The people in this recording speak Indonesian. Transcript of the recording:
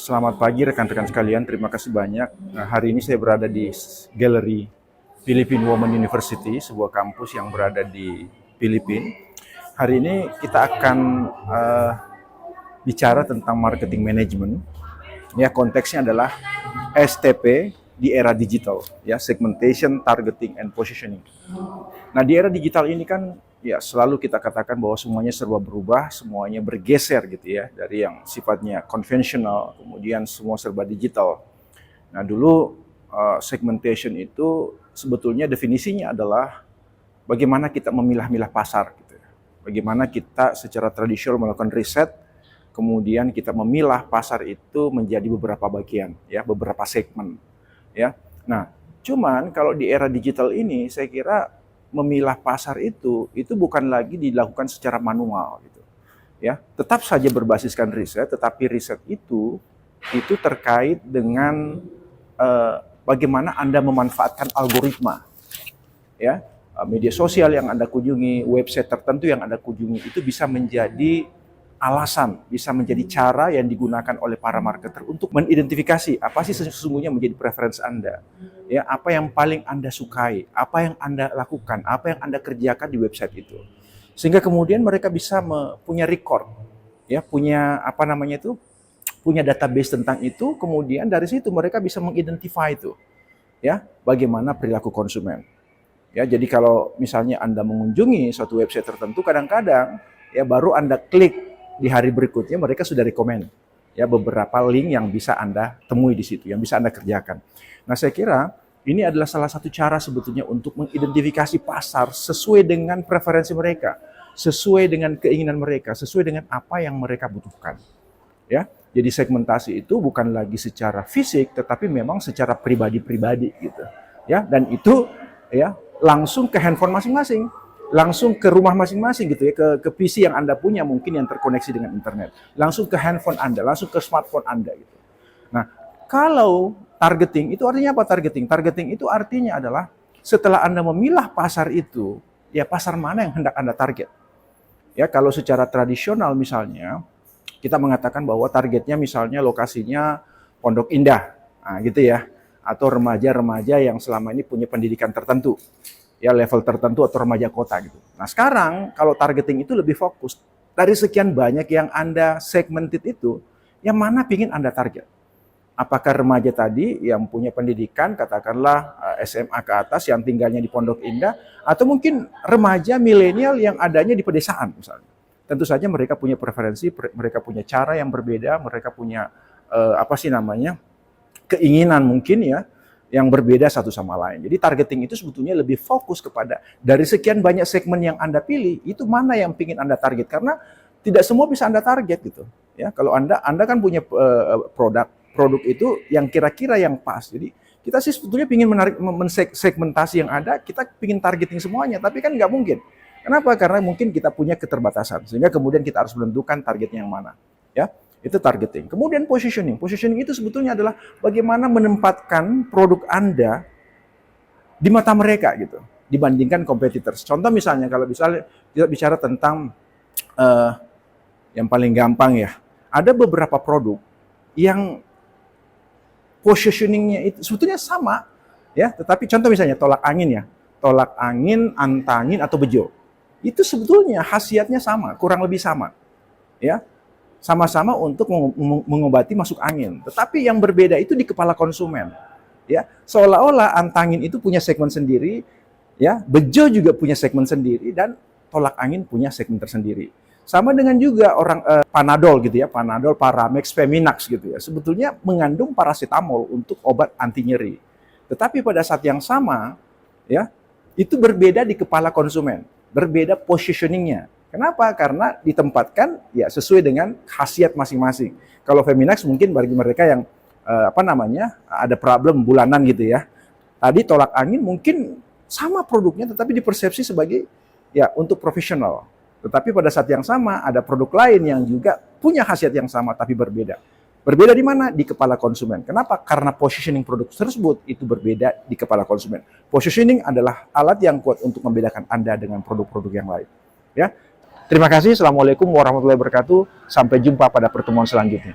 Selamat pagi rekan-rekan sekalian, terima kasih banyak. Nah, hari ini saya berada di Galeri Philippine Women University, sebuah kampus yang berada di Filipina. Hari ini kita akan bicara tentang marketing management. Ya, konteksnya adalah STP di era digital, ya, segmentation, targeting, and positioning. Nah, di era digital ini kan ya selalu kita katakan bahwa semuanya serba berubah, semuanya bergeser gitu ya, dari yang sifatnya konvensional, kemudian semua serba digital. Nah, dulu segmentation itu sebetulnya definisinya adalah bagaimana kita memilah-milah pasar gitu ya. Bagaimana kita secara tradisional melakukan riset, kemudian kita memilah pasar itu menjadi beberapa bagian ya, beberapa segmen ya. Nah, cuman kalau di era digital ini saya kira memilah pasar itu bukan lagi dilakukan secara manual gitu. Ya, tetap saja berbasiskan riset, tetapi riset itu terkait dengan bagaimana Anda memanfaatkan algoritma. Ya, media sosial yang Anda kunjungi, website tertentu yang Anda kunjungi itu bisa menjadi alasan, bisa menjadi cara yang digunakan oleh para marketer untuk mengidentifikasi apa sih sesungguhnya menjadi preferensi Anda. Ya, apa yang paling Anda sukai, apa yang Anda lakukan, apa yang Anda kerjakan di website itu. Sehingga kemudian mereka bisa punya record, ya, punya punya database tentang itu, kemudian dari situ mereka bisa mengidentify itu. Ya, bagaimana perilaku konsumen. Ya, jadi kalau misalnya Anda mengunjungi suatu website tertentu, kadang-kadang ya baru Anda klik di hari berikutnya mereka sudah rekomend ya beberapa link yang bisa Anda temui di situ, yang bisa Anda kerjakan. Nah, saya kira ini adalah salah satu cara sebetulnya untuk mengidentifikasi pasar sesuai dengan preferensi mereka, sesuai dengan keinginan mereka, sesuai dengan apa yang mereka butuhkan. Ya, jadi segmentasi itu bukan lagi secara fisik, tetapi memang secara pribadi-pribadi gitu. Ya, dan itu ya langsung ke handphone masing-masing, langsung ke rumah masing-masing gitu ya, ke PC yang Anda punya mungkin yang terkoneksi dengan internet, langsung ke handphone Anda, langsung ke smartphone Anda gitu. Nah, kalau targeting itu artinya apa targeting? Targeting itu artinya adalah setelah Anda memilah pasar itu, ya pasar mana yang hendak Anda target. Ya, kalau secara tradisional misalnya kita mengatakan bahwa targetnya misalnya lokasinya Pondok Indah, nah, gitu ya, atau remaja-remaja yang selama ini punya pendidikan tertentu. Ya, level tertentu atau remaja kota gitu. Nah, sekarang kalau targeting itu lebih fokus. Dari sekian banyak yang Anda segmented itu, yang mana ingin Anda target? Apakah remaja tadi yang punya pendidikan, katakanlah SMA ke atas, yang tinggalnya di Pondok Indah, atau mungkin remaja milenial yang adanya di pedesaan misalnya. Tentu saja mereka punya preferensi, mereka punya cara yang berbeda, mereka punya keinginan mungkin ya, yang berbeda satu sama lain. Jadi targeting itu sebetulnya lebih fokus kepada dari sekian banyak segmen yang Anda pilih, itu mana yang ingin Anda target, karena tidak semua bisa Anda target gitu. Ya, kalau Anda kan punya produk itu yang kira-kira yang pas. Jadi kita sih sebetulnya ingin segmentasi yang ada, kita ingin targeting semuanya, tapi kan nggak mungkin. Kenapa? Karena mungkin kita punya keterbatasan, sehingga kemudian kita harus menentukan targetnya yang mana. Ya, itu targeting. Kemudian positioning. Positioning itu sebetulnya adalah bagaimana menempatkan produk Anda di mata mereka gitu, dibandingkan competitors. Contoh misalnya kalau misalnya kita bicara tentang yang paling gampang ya, ada beberapa produk yang positioningnya itu sebetulnya sama ya, tetapi contoh misalnya tolak angin, antangin atau bejo. Itu sebetulnya khasiatnya sama, kurang lebih sama. Ya. Sama-sama untuk mengobati masuk angin. Tetapi yang berbeda itu di kepala konsumen. Ya, seolah-olah antangin itu punya segmen sendiri, ya, bejo juga punya segmen sendiri, dan tolak angin punya segmen tersendiri. Sama dengan juga orang Panadol gitu ya, Panadol, Paramex, Feminax gitu ya. Sebetulnya mengandung paracetamol untuk obat anti nyeri. Tetapi pada saat yang sama, ya, itu berbeda di kepala konsumen, berbeda positioningnya. Kenapa? Karena ditempatkan ya sesuai dengan khasiat masing-masing. Kalau Feminax mungkin bagi mereka yang ada problem bulanan gitu ya. Tadi tolak angin mungkin sama produknya tetapi dipersepsi sebagai ya untuk profesional. Tetapi pada saat yang sama ada produk lain yang juga punya khasiat yang sama tapi berbeda. Berbeda di mana? Di kepala konsumen. Kenapa? Karena positioning produk tersebut itu berbeda di kepala konsumen. Positioning adalah alat yang kuat untuk membedakan Anda dengan produk-produk yang lain. Ya. Terima kasih. Assalamualaikum warahmatullahi wabarakatuh. Sampai jumpa pada pertemuan selanjutnya.